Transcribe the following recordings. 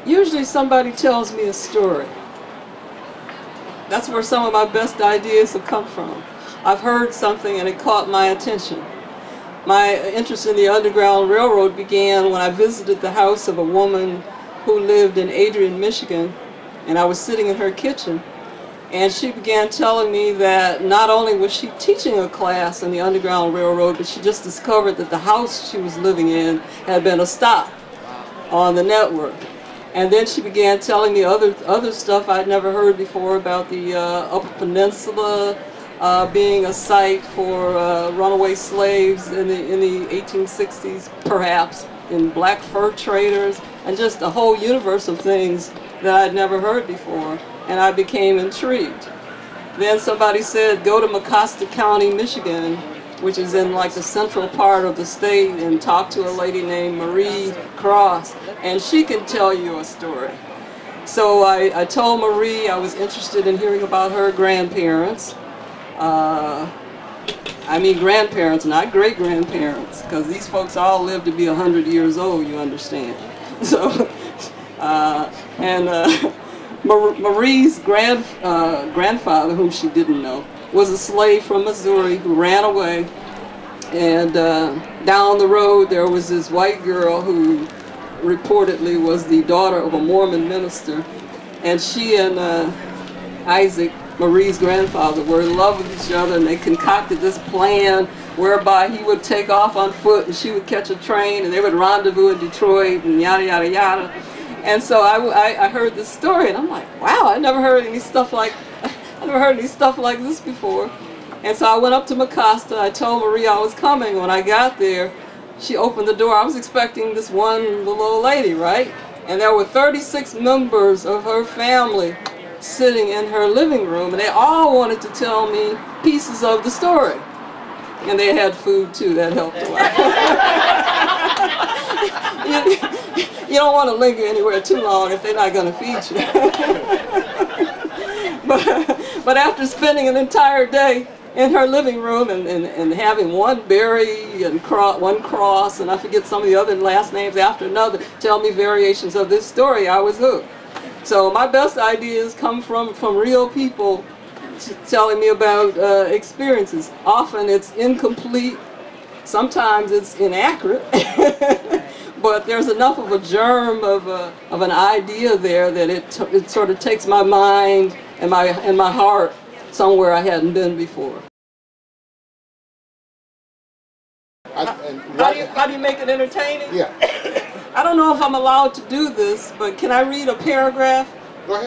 usually somebody tells me a story. That's where some of my best ideas have come from. I've heard something and it caught my attention. My interest in the Underground Railroad began when I visited the house of a woman who lived in Adrian, Michigan, and I was sitting in her kitchen, and she began telling me that not only was she teaching a class in the Underground Railroad, but she just discovered that the house she was living in had been a stop on the network. And then she began telling me other stuff I'd never heard before about the Upper Peninsula being a site for runaway slaves in the 1860s, perhaps, in black fur traders, and just a whole universe of things that I'd never heard before, and I became intrigued. Then somebody said, go to Mecosta County, Michigan, which is in like the central part of the state, and talk to a lady named Marie Cross, and she can tell you a story. So I told Marie I was interested in hearing about her grandparents. I mean grandparents, not great-grandparents, because these folks all live to be 100 years old, you understand. So, Marie's grandfather, whom she didn't know, was a slave from Missouri who ran away, and down the road there was this white girl who reportedly was the daughter of a Mormon minister, and she and Isaac, Marie's grandfather, were in love with each other, and they concocted this plan whereby he would take off on foot and she would catch a train, and they would rendezvous in Detroit, and yada yada yada. And so I heard this story, and I'm like, wow, I never heard any stuff like this before. And so I went up to Mecosta. I told Marie I was coming. When I got there, she opened the door. I was expecting this one little old lady, right? And there were 36 members of her family sitting in her living room, and they all wanted to tell me pieces of the story. And they had food too, that helped a lot. You don't want to linger anywhere too long if they're not going to feed you. but after spending an entire day in her living room and having one berry and one cross, and I forget some of the other last names after another, tell me variations of this story, I was hooked. So my best ideas come from real people telling me about experiences. Often it's incomplete, sometimes it's inaccurate, but there's enough of a germ of an idea there that it sort of takes my mind and my heart somewhere I hadn't been before. How do you make it entertaining? Yeah. I don't know if I'm allowed to do this, but can I read a paragraph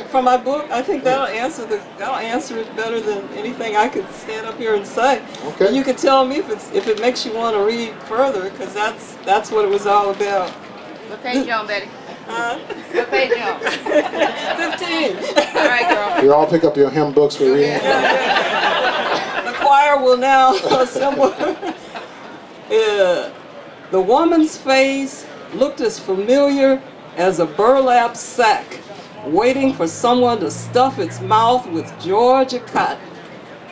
from my book? I think that'll answer it better than anything I could stand up here and say. Okay. And you can tell me if it makes you want to read further, because that's what it was all about. What page you on, Betty? What page you on? 15. All right, girl. You all pick up your hymn books for reading. The choir will now assemble. The woman's face looked as familiar as a burlap sack, waiting for someone to stuff its mouth with Georgia cotton.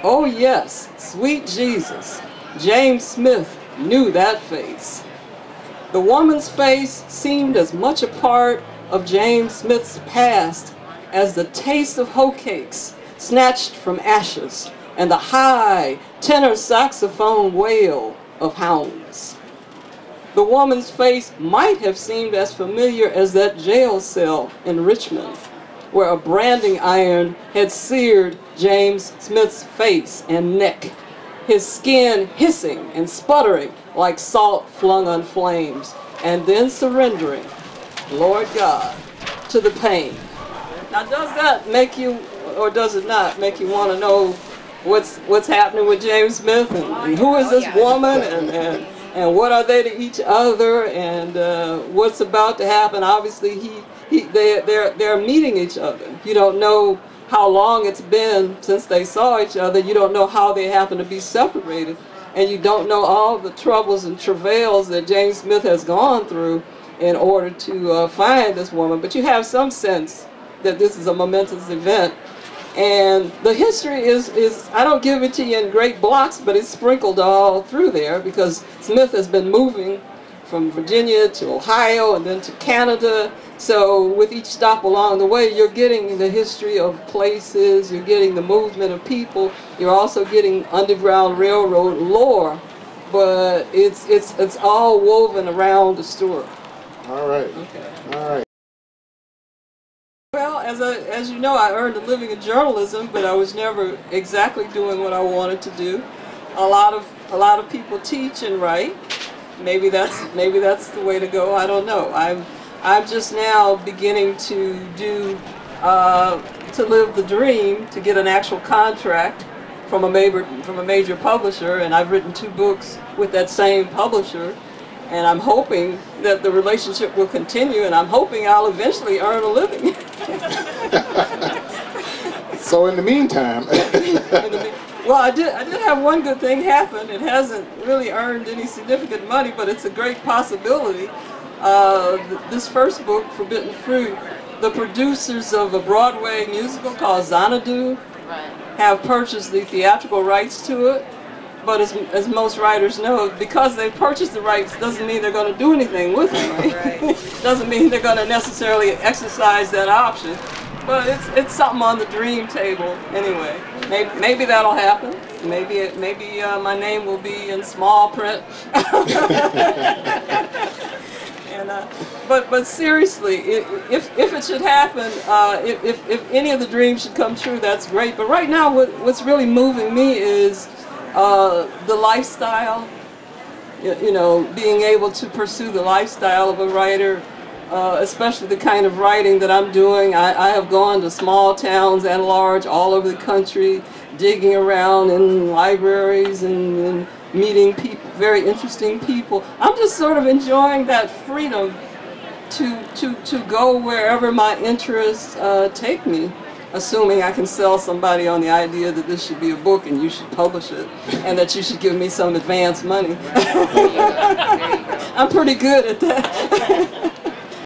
Oh yes, sweet Jesus, James Smith knew that face. The woman's face seemed as much a part of James Smith's past as the taste of hoe cakes snatched from ashes and the high tenor saxophone wail of hounds. The woman's face might have seemed as familiar as that jail cell in Richmond, where a branding iron had seared James Smith's face and neck, his skin hissing and sputtering like salt flung on flames, and then surrendering, Lord God, to the pain. Now, does that make you, or does it not, make you want to know what's happening with James Smith, and who is this woman, and what are they to each other, and what's about to happen? Obviously, they're meeting each other. You don't know how long it's been since they saw each other. You don't know how they happen to be separated, and you don't know all the troubles and travails that James Smith has gone through in order to find this woman. But you have some sense that this is a momentous event. And the history is, I don't give it to you in great blocks, but it's sprinkled all through there because Smith has been moving from Virginia to Ohio and then to Canada. So with each stop along the way, you're getting the history of places, you're getting the movement of people, you're also getting Underground Railroad lore, but it's all woven around the story. All right. Okay. All right. Well, as you know, I earned a living in journalism, but I was never exactly doing what I wanted to do. A lot of people teach and write. Maybe that's the way to go. I don't know. I'm just now beginning to do to live the dream, to get an actual contract from a major publisher, and I've written 2 books with that same publisher, and I'm hoping that the relationship will continue, and I'm hoping I'll eventually earn a living. So in the meantime, well, I did have one good thing happen. It hasn't really earned any significant money, but it's a great possibility. This first book, Forbidden Fruit, the producers of a Broadway musical called Xanadu have purchased the theatrical rights to it. But as most writers know, because they purchased the rights doesn't mean they're going to do anything with them. Right? Doesn't mean they're going to necessarily exercise that option. But it's something on the dream table anyway. Maybe that'll happen. Maybe my name will be in small print. And but seriously, if it should happen, if any of the dreams should come true, that's great. But right now, what's really moving me is the lifestyle, you know, being able to pursue the lifestyle of a writer, especially the kind of writing that I'm doing. I have gone to small towns and large all over the country, digging around in libraries and meeting people, very interesting people. I'm just sort of enjoying that freedom to go wherever my interests take me. Assuming I can sell somebody on the idea that this should be a book and you should publish it, and that you should give me some advance money. I'm pretty good at that.